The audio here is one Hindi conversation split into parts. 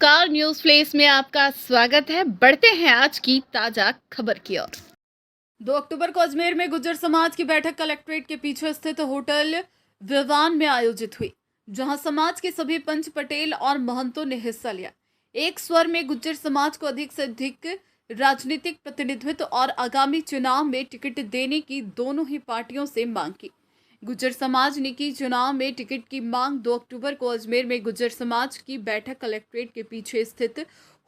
कार न्यूज फ्लेस में आपका स्वागत है। बढ़ते हैं आज की ताजा खबर की ओर। 2 अक्टूबर को अजमेर में गुज्जर समाज की बैठक कलेक्ट्रेट के पीछे स्थित होटल विवान में आयोजित हुई, जहां समाज के सभी पंच पटेल और महंतों ने हिस्सा लिया। एक स्वर में गुज्जर समाज को अधिक से अधिक राजनीतिक प्रतिनिधित्व और आगामी चुनाव में टिकट देने की दोनों ही पार्टियों से मांग की। गुज्जर समाज ने की चुनाव में टिकट की मांग। 2 अक्टूबर को अजमेर में गुज्जर समाज की बैठक कलेक्ट्रेट के पीछे स्थित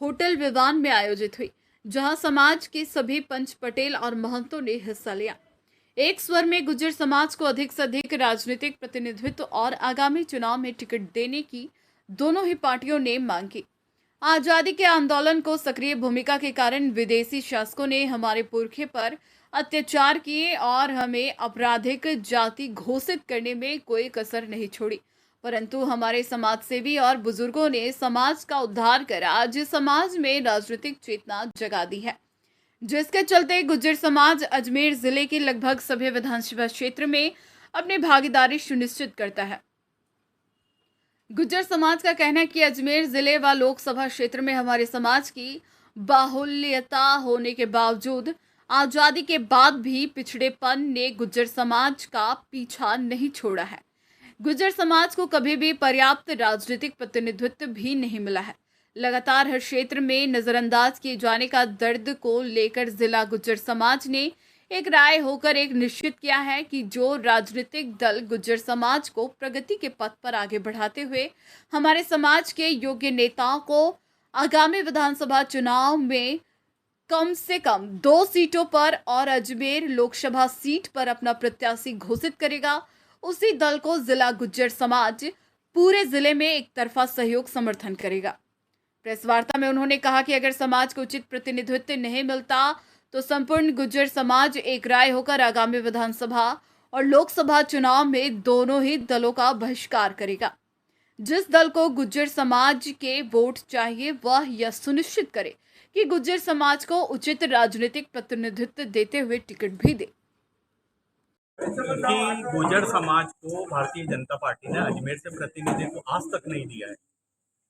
होटल विवान में आयोजित हुई, जहां समाज के सभी पंच पटेल और महंतों ने हिस्सा लिया। एक स्वर में गुज्जर समाज को अधिक से अधिक राजनीतिक प्रतिनिधित्व और आगामी चुनाव में टिकट देने की दोनों ही पार्टियों ने मांग की। आजादी के आंदोलन को सक्रिय भूमिका के कारण विदेशी शासकों ने हमारे पुरखे पर अत्याचार किए और हमें आपराधिक जाति घोषित करने में कोई कसर नहीं छोड़ी, परंतु हमारे समाजसेवी और बुजुर्गों ने समाज का उद्धार कर आज समाज में राजनीतिक चेतना जगा दी है, जिसके चलते गुज्जर समाज अजमेर जिले के लगभग सभी विधानसभा क्षेत्र में अपनी भागीदारी सुनिश्चित करता है। गुज्जर समाज का कहना है कि अजमेर जिले व लोकसभा क्षेत्र में हमारे समाज की बाहुल्यता होने के बावजूद आजादी के बाद भी पिछड़ेपन ने गुज्जर समाज का पीछा नहीं छोड़ा है। गुज्जर समाज को कभी भी पर्याप्त राजनीतिक प्रतिनिधित्व भी नहीं मिला है। लगातार हर क्षेत्र में नजरअंदाज किए जाने का दर्द को लेकर जिला गुज्जर समाज ने एक राय होकर एक निश्चित किया है कि जो राजनीतिक दल गुज्जर समाज को प्रगति के पथ पर आगे बढ़ाते हुए हमारे समाज के योग्य नेताओं को आगामी विधानसभा चुनाव में कम से कम 2 सीटों पर और अजमेर लोकसभा सीट पर अपना प्रत्याशी घोषित करेगा, उसी दल को जिला गुज्जर समाज पूरे जिले में एक तरफा सहयोग समर्थन करेगा। प्रेस वार्ता में उन्होंने कहा कि अगर समाज को उचित प्रतिनिधित्व नहीं मिलता तो संपूर्ण गुज्जर समाज एक राय होकर आगामी विधानसभा और लोकसभा चुनाव में दोनों ही दलों का बहिष्कार करेगा। जिस दल को गुज्जर समाज के वोट चाहिए वह यह सुनिश्चित करे कि गुज्जर समाज को उचित राजनीतिक प्रतिनिधित्व देते हुए टिकट भी दे। क्योंकि गुज्जर समाज को भारतीय जनता पार्टी ने अजमेर से प्रतिनिधित्व आज तक नहीं दिया है,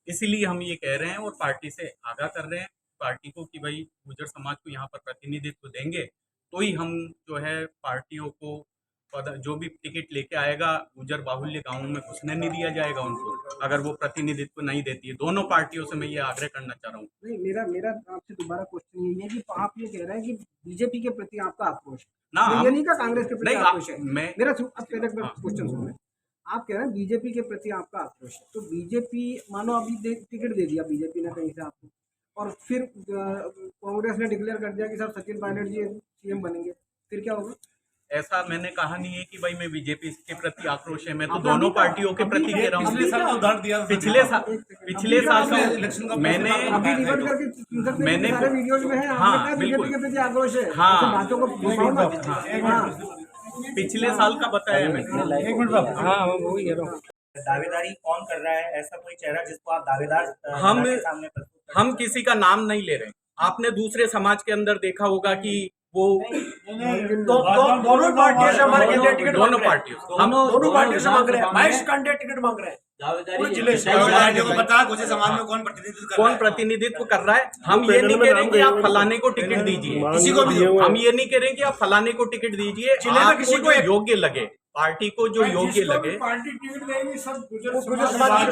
इसीलिए हम ये कह रहे हैं और पार्टी से आगाह कर रहे हैं पार्टी को कि भाई गुज्जर समाज को यहाँ पर प्रतिनिधित्व देंगे तो ही हम जो है पार्टियों को जो भी टिकट लेके आएगा गुज्जर बाहुल्य गांवों में घुसने नहीं दिया जाएगा उनको, अगर वो प्रतिनिधित्व नहीं देती है। दोनों पार्टियों से मैं ये आग्रह करना चाह रहा हूँ। नहीं, मेरा मेरा आपसे दोबारा क्वेश्चन ये है कि आप ये कह रहे हैं कि बीजेपी के प्रति आपका आक्रोश ना, ये नहीं का कांग्रेस के प्रति आक्रोश है। मेरा पहले क्वेश्चन सुनो। आप कह रहे हैं बीजेपी के प्रति आपका आक्रोश है, तो बीजेपी मानो अभी टिकट दे दिया बीजेपी ने कहीं से आपको, और फिर कांग्रेस ने डिक्लेयर कर दिया कि साहब सचिन पायलट जी सीएम बनेंगे, फिर क्या होगा? ऐसा मैंने कहा नहीं है कि भाई मैं बीजेपी के प्रति आक्रोश है, मैं तो दोनों पार्टियों के प्रति कह रहा हूँ। पिछले साल उदाहरण दिया, पिछले साल का मैंने वीडियोज में है, हाँ बीजेपी के प्रति आक्रोश है। हाँ बातों को पिछले साल का बताया मैंने। एक मिनट बाबू, हाँ वही कह रहा हूँ। दावेदारी कौन कर रहा है? ऐसा कोई चेहरा जिसको आप दावेदार हम किसी का नाम नहीं ले रहे। आपने दूसरे समाज के अंदर देखा होगा कि वो दोनों पार्टियों से हमारे कैंडिडेट टिकट दोनों पार्टियों हम दोनों पार्टियों से मांग रहे हैं, 22 कैंडिडेट टिकट मांग रहे हैं। दावेदारी को बता गुज्जर समाज में कौन प्रतिनिधित्व कर रहा है। हम ये नहीं कह रहे कि आप फलाने को टिकट दीजिए, किसी को भी। हम ये नहीं कह रहे कि आप फलाने को टिकट दीजिए, किसी को योग्य लगे, पार्टी को जो योग्य लगे। पार्टी टिकट देगी सब गुज्जर समाज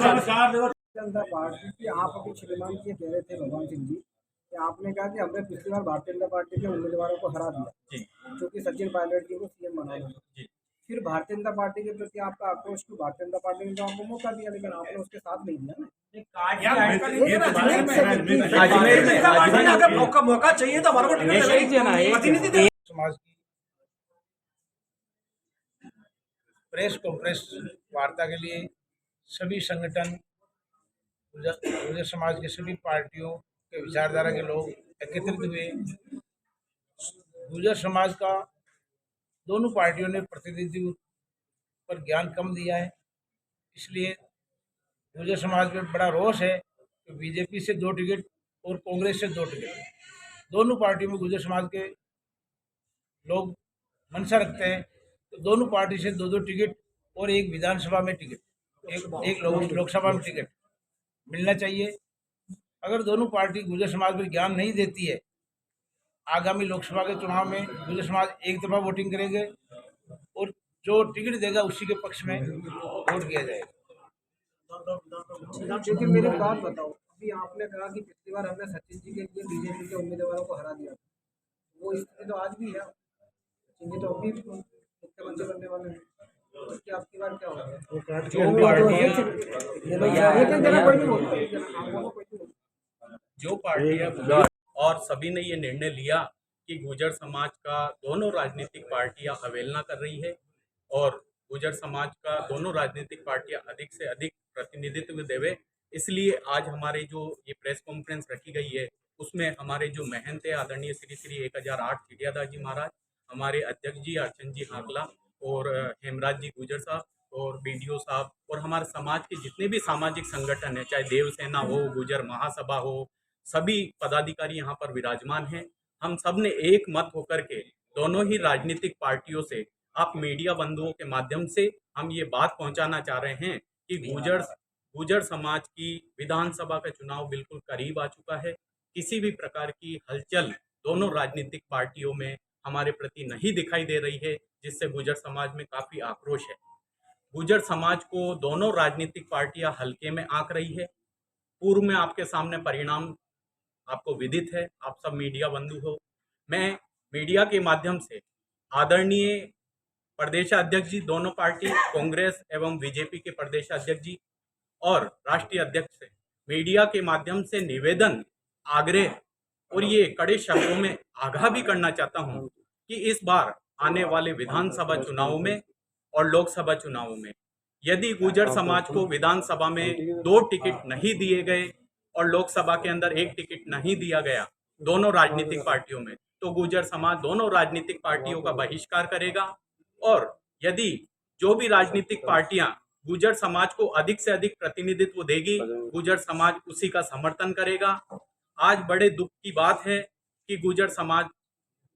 जनता पार्टी की। आप अभी श्रीमान जी कह रहे थे भगवान सिंह जी कि आपने कहा कि हमने पिछली बार भारतीय जनता पार्टी के उम्मीदवारों को हरा दिया, जो कि सचिन पायलट जी को सीएम बनाना। फिर भारतीय जनता पार्टी के प्रति आपका आक्रोश क्यों? भारतीय जनता पार्टी ने तो आपको मौका दिया, लेकिन आपने उसके साथ नहीं दिया ना। मौका चाहिए तो हमारे को समाज की प्रेस कॉन्फ्रेंस वार्ता के लिए सभी संगठन, गुज्जर समाज के सभी पार्टियों के विचारधारा के लोग एकत्रित हुए। गुज्जर समाज का दोनों पार्टियों ने प्रतिनिधित्व पर ज्ञान कम दिया है, इसलिए गुज्जर समाज में बड़ा रोष है कि बीजेपी से 2 टिकट और कांग्रेस से 2 टिकट, दोनों पार्टियों में गुज्जर समाज के लोग मंशा रखते हैं, तो दोनों पार्टी से 2-2 टिकट और एक विधानसभा में टिकट, एक लोकसभा में टिकट मिलना चाहिए। अगर दोनों पार्टी गुर्जर समाज को ज्ञान नहीं देती है, आगामी लोकसभा के चुनाव में गुर्जर समाज एक तरफा वोटिंग करेंगे और जो टिकट देगा उसी के पक्ष में वोट किया जाएगा। क्योंकि मेरी बात बताओ, अभी आपने कहा कि पिछली बार हमने सचिन जी के लिए बीजेपी के उम्मीदवारों को हरा दिया, वो स्थिति तो आज भी है। सचिन जी तो अभी मुख्यमंत्री बनने वाले हैं, तो क्या आपकी बार क्या होगा? जो पार्टियां और सभी ने ये निर्णय लिया कि गुर्जर समाज का दोनों राजनीतिक पार्टियां अवहेलना कर रही है और गुर्जर समाज का दोनों राजनीतिक पार्टियां अधिक से अधिक प्रतिनिधित्व देवे, इसलिए आज हमारे जो ये प्रेस कॉन्फ्रेंस रखी गई है उसमें हमारे जो महंत है आदरणीय श्री श्री 1008 चिड़ियादास जी महाराज, हमारे अध्यक्ष जी अर्चन जी हाकला और हेमराज जी गुजर साहब और बीडीओ साहब और हमारे समाज के जितने भी सामाजिक संगठन है, चाहे देव सेना हो, गुजर महासभा हो, सभी पदाधिकारी यहाँ पर विराजमान हैं। हम सब ने एक मत होकर के दोनों ही राजनीतिक पार्टियों से, आप मीडिया बंधुओं के माध्यम से हम ये बात पहुंचाना चाह रहे हैं कि गुर्जर समाज की विधानसभा का चुनाव बिल्कुल करीब आ चुका है। किसी भी प्रकार की हलचल दोनों राजनीतिक पार्टियों में हमारे प्रति नहीं दिखाई दे रही है, जिससे गुर्जर समाज में काफी आक्रोश है। गुर्जर समाज को दोनों राजनीतिक पार्टियां हल्के में आंक रही है। पूर्व में आपके सामने परिणाम आपको विदित है, आप सब मीडिया बंधु हो। मैं मीडिया के माध्यम से आदरणीय प्रदेशाध्यक्ष जी, दोनों पार्टी कांग्रेस एवं बीजेपी के प्रदेशाध्यक्ष जी और राष्ट्रीय अध्यक्ष से मीडिया के माध्यम से निवेदन, आग्रह और ये कड़े शब्दों में आगाह भी करना चाहता हूं कि इस बार आने वाले विधानसभा चुनावों में और लोकसभा चुनावों में यदि गुर्जर समाज को विधानसभा में 2 टिकट नहीं दिए गए और लोकसभा के अंदर 1 टिकट नहीं दिया गया दोनों राजनीतिक पार्टियों में, तो गुर्जर समाज दोनों राजनीतिक पार्टियों का बहिष्कार करेगा। और यदि जो भी राजनीतिक पार्टियां गुर्जर समाज को अधिक से अधिक प्रतिनिधित्व देगी, गुर्जर समाज उसी का समर्थन करेगा। आज बड़े दुख की बात है कि गुर्जर समाज,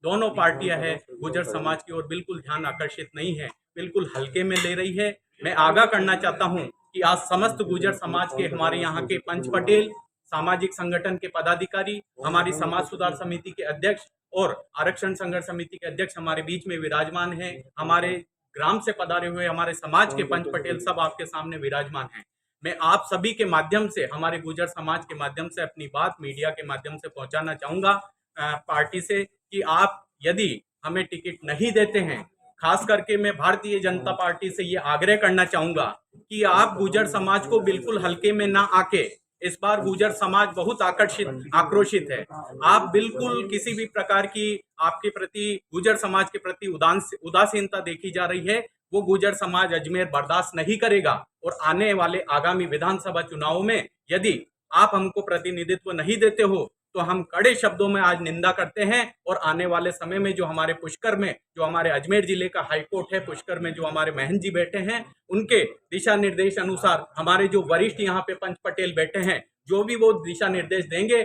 दोनों पार्टियां हैं, गुर्जर समाज की ओर बिल्कुल ध्यान आकर्षित नहीं है, बिल्कुल हल्के में ले रही है। मैं आगाह करना चाहता हूं कि आज समस्त गुर्जर समाज के, हमारे यहाँ के पंच पटेल, सामाजिक संगठन के पदाधिकारी, हमारी समाज सुधार समिति के अध्यक्ष और आरक्षण संघर्ष समिति के अध्यक्ष हमारे बीच में विराजमान हैं। हमारे ग्राम से पधारे हुए हमारे समाज के पंच पटेल सब आपके सामने विराजमान हैं। मैं आप सभी के माध्यम से, हमारे गुर्जर समाज के माध्यम से अपनी बात मीडिया के माध्यम से पहुंचाना चाहूंगा पार्टी से कि आप यदि हमें टिकट नहीं देते हैं, खास करके मैं भारतीय जनता पार्टी से ये आग्रह करना चाहूंगा कि आप गुर्जर समाज को बिल्कुल हल्के में ना आके, इस बार गुर्जर समाज बहुत आक्रोशित है। आप बिल्कुल किसी भी प्रकार की आपके प्रति, गुर्जर समाज के प्रति उदासीनता देखी जा रही है, वो गुर्जर समाज अजमेर बर्दाश्त नहीं करेगा। और आने वाले आगामी विधानसभा चुनावों में यदि आप हमको प्रतिनिधित्व नहीं देते हो तो हम कड़े शब्दों में आज निंदा करते हैं। और आने वाले समय में जो हमारे पुष्कर में, जो हमारे अजमेर जिले का हाईकोर्ट है, पुष्कर में जो हमारे महंत जी बैठे हैं, उनके दिशा निर्देश अनुसार हमारे जो वरिष्ठ यहाँ पे पंच पटेल बैठे हैं, जो भी वो दिशा निर्देश देंगे